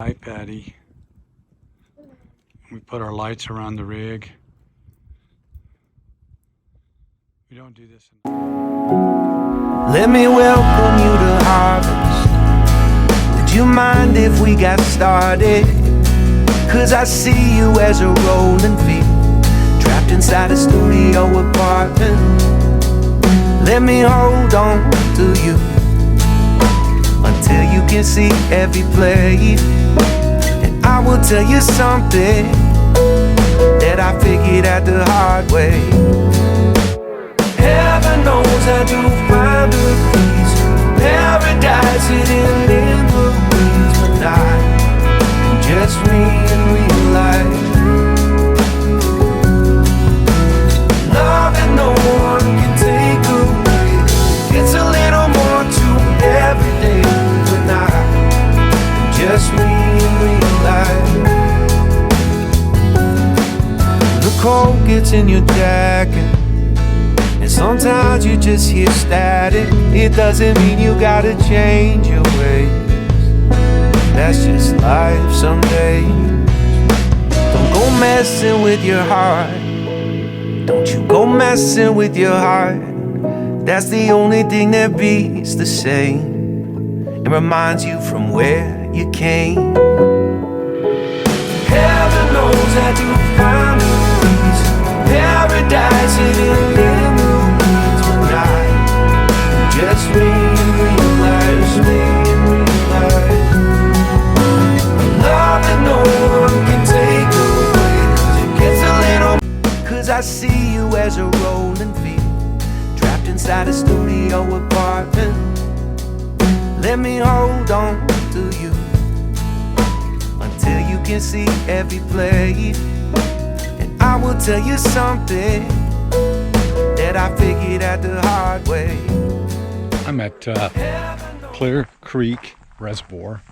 Hi, Patty. We put our lights around the rig. We don't do this. Let me welcome you to harvest. Would you mind if we got started? Cause I see you as a rolling field, trapped inside a studio apartment. Let me hold on to you until you can see every blade. And I will tell you something that I figured out the hard way. Heaven knows I do find a peace, paradise hidden in the weeds, but not just me in real life. Love that no one can take away. It's a little more to every day, but not just me in real life. The cold gets in your jacket, and sometimes you just hear static. It doesn't mean you gotta change your ways. That's just life some days. Don't go messing with your heart. Don't you go messing with your heart. That's the only thing that beats the same. It reminds you from where you came. Heaven knows I do find a peace, paradise hidden in the weeds, but not just me in real life, just me in real life. Love that no one can take away, cause it gets a little. Cause I see you as a rolling field, trapped inside a studio apartment. Let me hold on to you until you can see every blade. And I will tell you something that I figured out the hard way. I'm at Clear Creek Reservoir.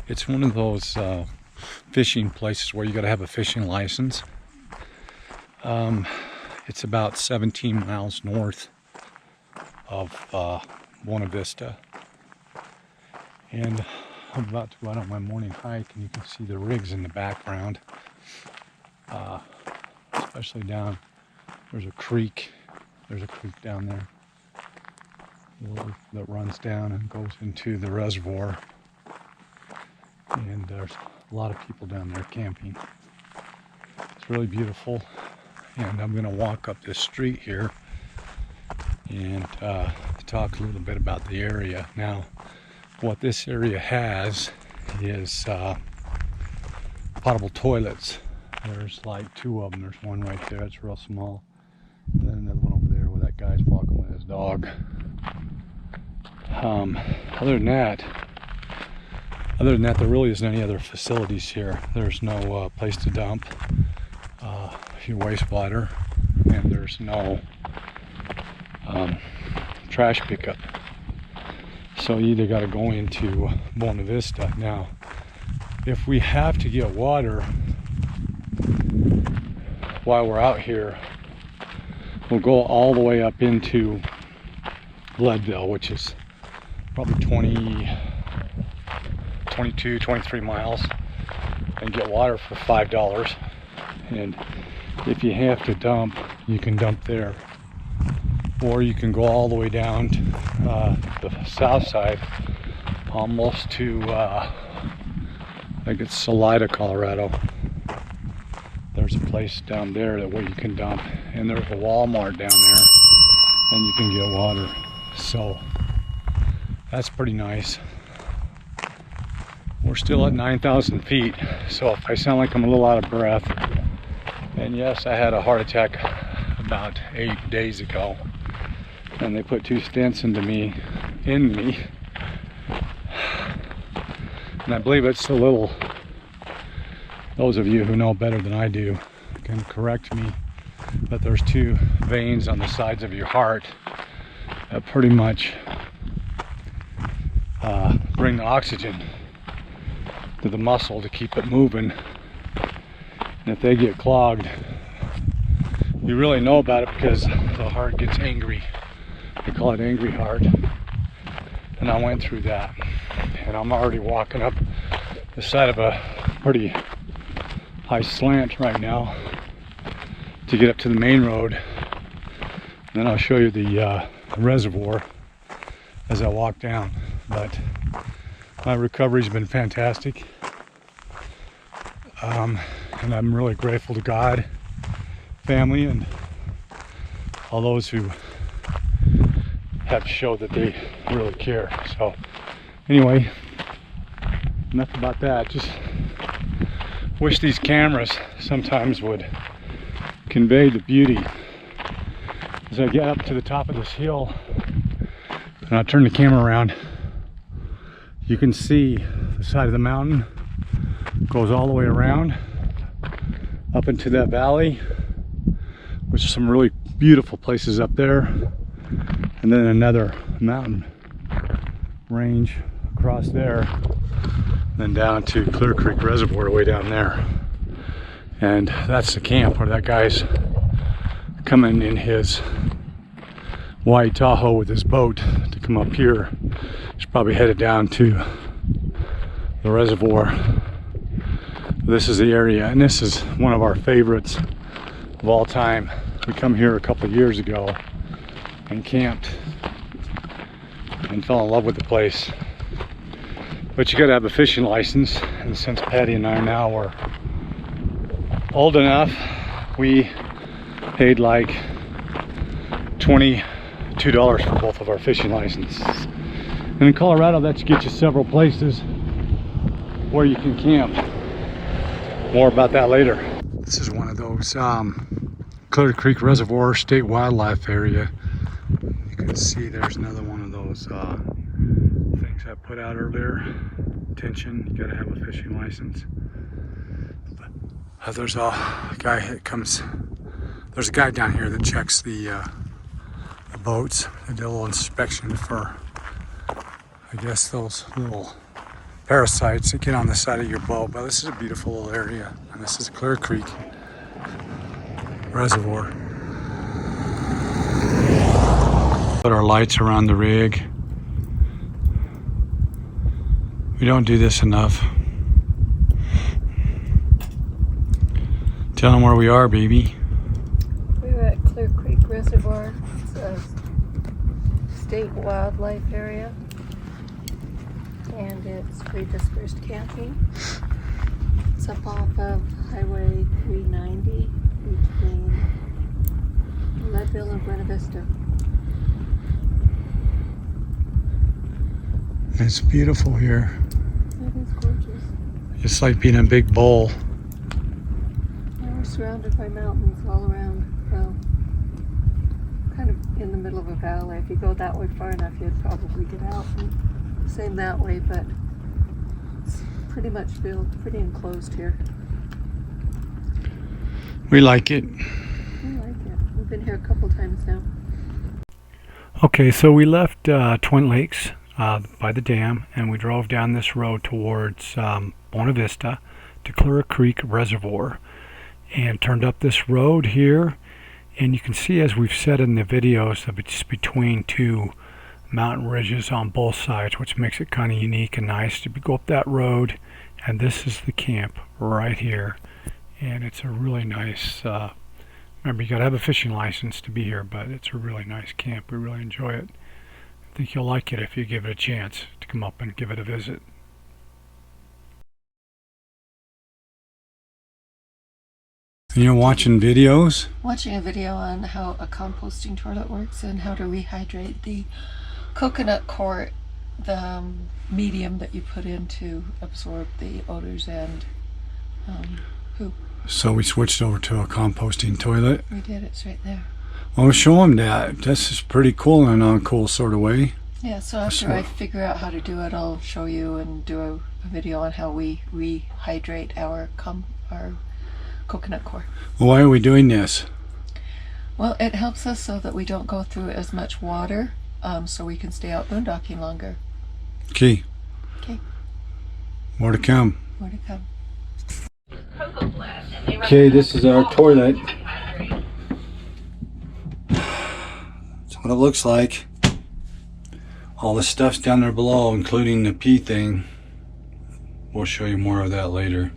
It's one of those fishing places where you got to have a fishing license. It's about 17 miles north of Buena Vista. And I'm about to go out on my morning hike, and you can see the rigs in the background. Especially down, there's a creek down there that runs down and goes into the reservoir. And there's a lot of people down there camping. It's really beautiful. And I'm going to walk up this street here and talk a little bit about the area. Now, what this area has is potable toilets. There's like two of them. There's one right there, it's real small. And then another one over there where that guy's walking with his dog. Other than that, there really isn't any other facilities here. There's no place to dump your wastewater, and there's no trash pickup. So you either got to go into Buena Vista. Now, if we have to get water while we're out here, we'll go all the way up into Leadville, which is probably 22, 23 miles, and get water for $5. And if you have to dump, you can dump there. Or you can go all the way down to the south side, almost to, I think it's Salida, Colorado. There's a place down there where you can dump, and there's a Walmart down there, and you can get water. So that's pretty nice. We're still at 9,000 feet, so if I sound like I'm a little out of breath, and yes, I had a heart attack about 8 days ago, and they put 2 stents in me, and I believe it's a little. Those of you who know better than I do can correct me, but there's 2 veins on the sides of your heart that pretty much bring the oxygen to the muscle to keep it moving. And if they get clogged, you really know about it because the heart gets angry. They call it angry heart. And I went through that, and I'm already walking up the side of a pretty high slant right now to get up to the main road. And then I'll show you the reservoir as I walk down. But my recovery's been fantastic. And I'm really grateful to God, family, and all those who have showed that they really care. So anyway, enough about that. Just wish these cameras sometimes would convey the beauty. As I get up to the top of this hill and I turn the camera around, you can see the side of the mountain goes all the way around up into that valley, which is some really beautiful places up there, and then another mountain range across there, then down to Clear Creek Reservoir way down there. And that's the camp where that guy's coming in his white Tahoe with his boat to come up here. He's probably headed down to the reservoir. This is the area, and this is one of our favorites of all time. We come here a couple of years ago and camped and fell in love with the place. But you gotta have a fishing license, and since Patty and I now are old enough, we paid like $22 for both of our fishing licenses. And in Colorado, that should get you several places where you can camp. More about that later. This is one of those Clear Creek Reservoir State Wildlife Area. You can see there's another one of those things I put out earlier. Attention, you gotta have a fishing license. There's a guy that comes. There's a guy down here that checks the boats. They do a little inspection for, I guess, those little parasites that get on the side of your boat. But this is a beautiful little area, and this is Clear Creek Reservoir. Put our lights around the rig. We don't do this enough. Tell them where we are, baby. We're at Clear Creek Reservoir. It's a state wildlife area, and it's free dispersed camping. It's up off of Highway 390 between Leadville and Buena Vista. It's beautiful here. It is gorgeous. It's like being in a big bowl. And we're surrounded by mountains all around. Well, kind of in the middle of a valley. If you go that way far enough, you'd probably get out. And same that way, but it's pretty much pretty enclosed here. We like it. We like it. We've been here a couple times now. Okay, so we left Twin Lakes by the dam, and we drove down this road towards Buena Vista to Clear Creek Reservoir, and turned up this road here. And you can see, as we've said in the videos, that it's between two mountain ridges on both sides, which makes it kind of unique and nice to go up that road. And this is the camp right here, and it's a really nice remember, you got to have a fishing license to be here, but it's a really nice camp. We really enjoy it. I think you'll like it if you give it a chance to come up and give it a visit. You're watching videos? Watching a video on how a composting toilet works and how to rehydrate the coconut coir, the medium that you put in to absorb the odors and poop. So we switched over to a composting toilet. We did, it's right there. Well, show them that. This is pretty cool in an uncool sort of way. Yeah, so after I figure out how to do it, I'll show you and do a video on how we rehydrate our coconut coir. Well, why are we doing this? Well, it helps us so that we don't go through as much water, so we can stay out boondocking longer. Okay. Okay. More to come. More to come. Okay, this is our toilet. That's what it looks like. All the stuff's down there below, including the pee thing. we'll show you more of that later.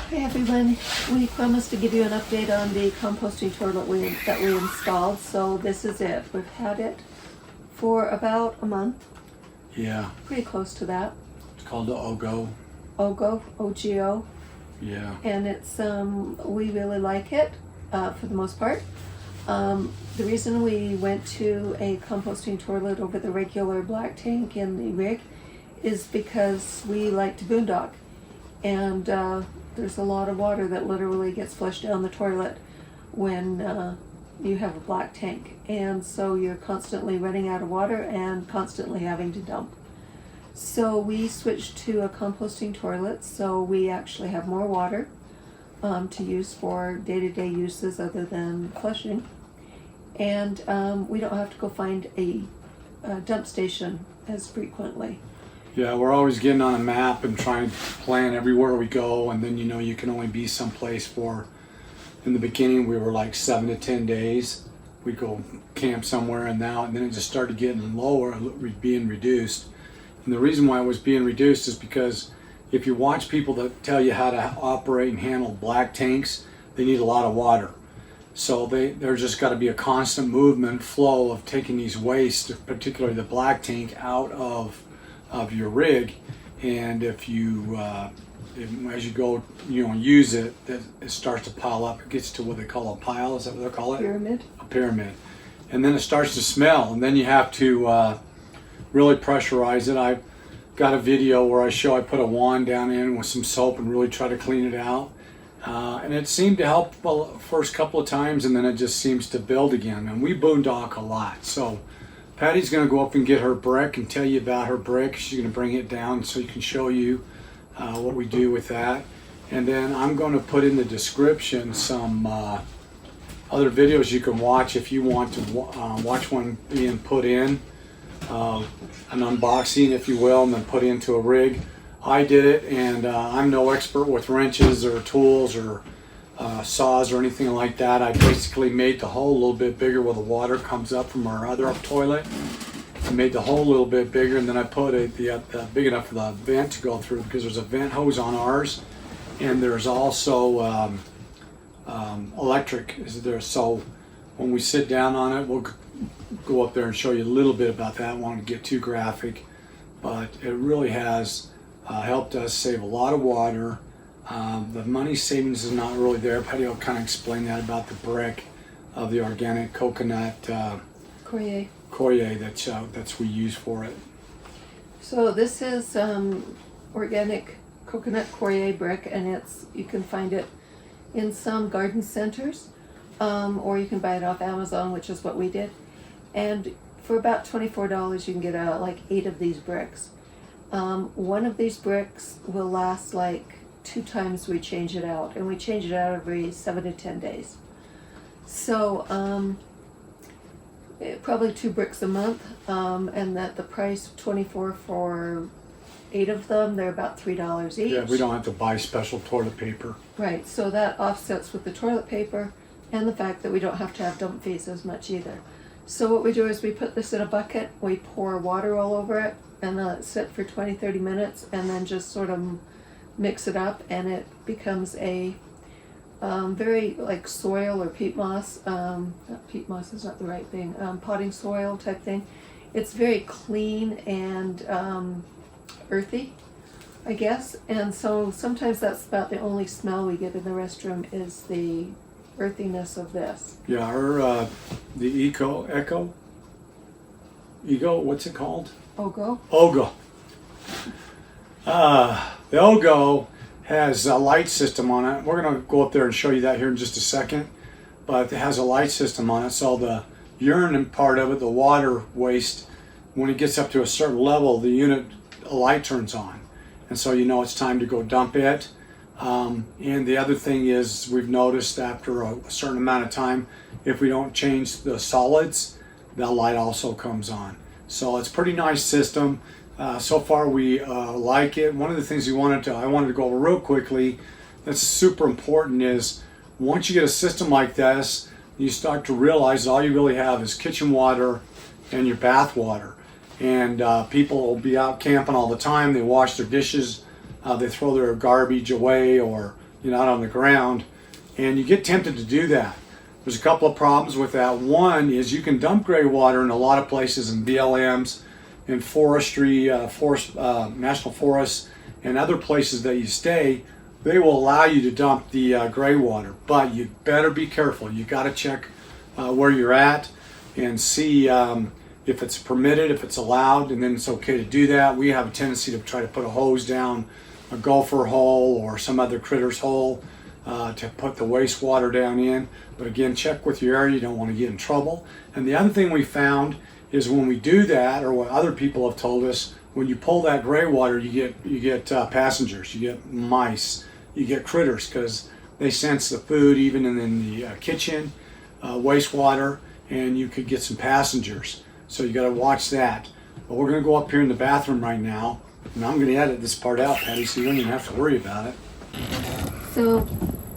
Hey everyone, we promised to give you an update on the composting toilet that we installed, so this is it. We've had it for about a month, Yeah, pretty close to that. it's called the OGO. OGO, O-G-O, Yeah. and it's we really like it for the most part. The reason we went to a composting toilet over the regular black tank in the rig is because we like to boondock, and there's a lot of water that literally gets flushed down the toilet when you have a black tank, and so you're constantly running out of water and constantly having to dump. So we switched to a composting toilet, so we actually have more water to use for day-to-day uses other than flushing, and we don't have to go find a dump station as frequently. Yeah, we're always getting on a map and trying to plan everywhere we go, and then you can only be someplace for, in the beginning we were like 7 to 10 days. We'd go camp somewhere, and then it just started getting lower, being reduced. And the reason why it was being reduced is because if you watch people that tell you how to operate and handle black tanks, they need a lot of water. So there's just got to be a constant movement, flow of taking these wastes, particularly the black tank, out of your rig. And if you as you go use it, it starts to pile up. It gets to what they call a pile. Is that what they call it? Pyramid. A pyramid. And then it starts to smell, and then you have to really pressurize it. I've got a video where I put a wand down in with some soap and really try to clean it out, and it seemed to help the first couple of times, and then it just seems to build again. And we boondock a lot, so Patty's going to go up and get her brick and tell you about her brick. She's going to bring it down so you can show you what we do with that. And then I'm going to put in the description some other videos you can watch if you want to watch one being put in, an unboxing if you will, and then put into a rig. I did it, and I'm no expert with wrenches or tools or saws or anything like that. I basically made the hole a little bit bigger where the water comes up from our other toilet. I made the hole a little bit bigger, and then I put the big enough for the vent to go through, because there's a vent hose on ours, and there's also electric is there. So when we sit down on it, we'll go up there and show you a little bit about that. I don't want to get too graphic, but it really has helped us save a lot of water. The money savings is not really there. Patty will kind of explain that about the brick of the organic coconut Coyer that's we use for it. So this is organic coconut Coyer brick, and you can find it in some garden centers, or you can buy it off Amazon, which is what we did. And for about $24 you can get like 8 of these bricks. One of these bricks will last like 2 times we change it out, and we change it out every 7 to 10 days. So probably 2 bricks a month, and that the price of $24 for 8 of them. They're about $3 each. Yeah, we don't have to buy special toilet paper. Right, so that offsets with the toilet paper and the fact that we don't have to have dump fees as much either. So what we do is we put this in a bucket, we pour water all over it, and let it sit for 20-30 minutes, and then just sort of mix it up, and it becomes a very like soil or peat moss. Peat moss is not the right thing. Potting soil type thing. It's very clean and earthy, I guess. And so sometimes that's about the only smell we get in the restroom is the earthiness of this. Yeah, our the Ego, what's it called? Ogo. OGO. The OGO has a light system on it. We're going to go up there and show you that here in just a second. But it has a light system on it, so the urine part of it, the water waste, when it gets up to a certain level, the light turns on. And so you know it's time to go dump it. And the other thing is, we've noticed after a certain amount of time, if we don't change the solids, that light also comes on. So it's a pretty nice system. So far we like it. One of the things I wanted to go over real quickly that's super important is, once you get a system like this, you start to realize all you really have is kitchen water and your bath water. and people will be out camping all the time. They wash their dishes, they throw their garbage away or out on the ground, and you get tempted to do that. There's a couple of problems with that. One is you can dump gray water in a lot of places in BLMs, in forestry, national forests, and other places that you stay. They will allow you to dump the gray water, but you better be careful. You got to check where you're at and see if it's permitted, if it's allowed, and then it's okay to do that. We have a tendency to try to put a hose down a gopher hole or some other critter's hole to put the wastewater down in. But again, check with your area. You don't want to get in trouble. And the other thing we found is when we do that, or what other people have told us, when you pull that gray water, you get passengers, you get mice, you get critters, because they sense the food even in the kitchen, wastewater, and you could get some passengers. So you got to watch that. But we're going to go up here in the bathroom right now, and I'm going to edit this part out, Patty, so you don't even have to worry about it. So,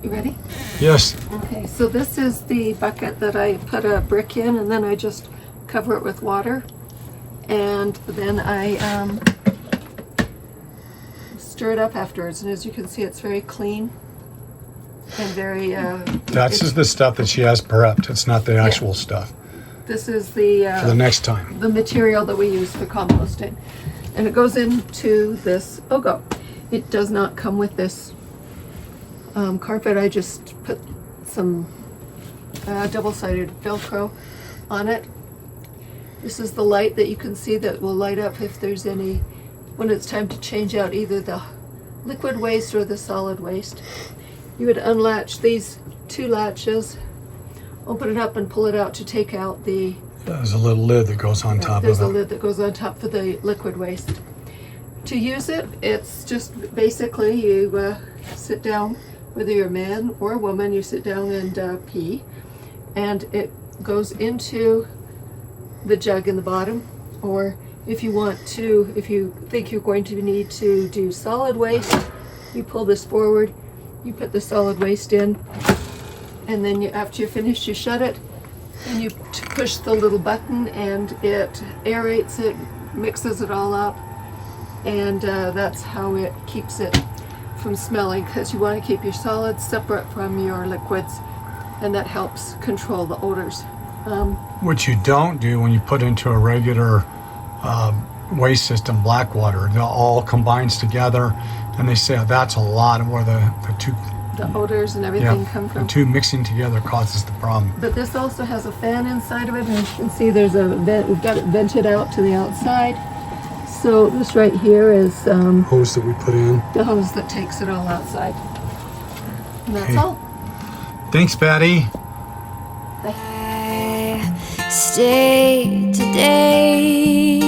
you ready? Yes. Okay, so this is the bucket that I put a brick in, and then I just cover it with water, and then I stir it up afterwards. And as you can see, it's very clean and very. That's just the stuff that she has prepped. It's not the actual stuff. This is the for the next time. The material that we use for composting, and it goes into this BOGO. It does not come with this carpet. I just put some double-sided Velcro on it. This is the light that you can see that will light up if there's any, when it's time to change out either the liquid waste or the solid waste. You would unlatch these two latches, open it up and pull it out to take out the... There's a little lid that goes on top of it. There's a lid that goes on top for the liquid waste. To use it, it's just basically you sit down, whether you're a man or a woman, you sit down and pee, and it goes into the jug in the bottom. Or if you want to, if you think you're going to need to do solid waste, you pull this forward, you put the solid waste in, and then after you're finished, you shut it, and you push the little button, and it aerates it, mixes it all up, and that's how it keeps it from smelling, because you want to keep your solids separate from your liquids, and that helps control the odors. What you don't do when you put into a regular waste system, black water, it all combines together, and they say that's a lot of where the odors and everything come from. The two mixing together causes the problem. But this also has a fan inside of it, and you can see there's a vent. We've got it vented out to the outside. So this right here is hose that we put in. The hose that takes it all outside. And that's Okay. all. Thanks, Patty. I stay today.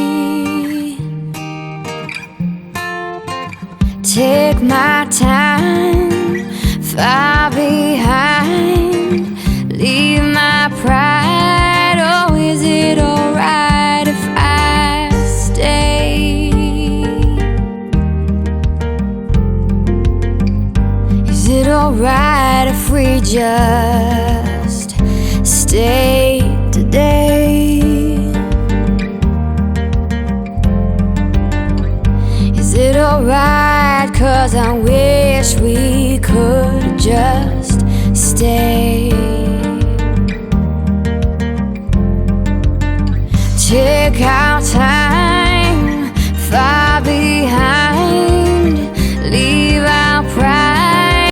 Take my time, far behind. Leave my pride. Oh, is it alright if I stay? Is it alright if we just stay today? Is it alright? 'Cause I wish we could just stay.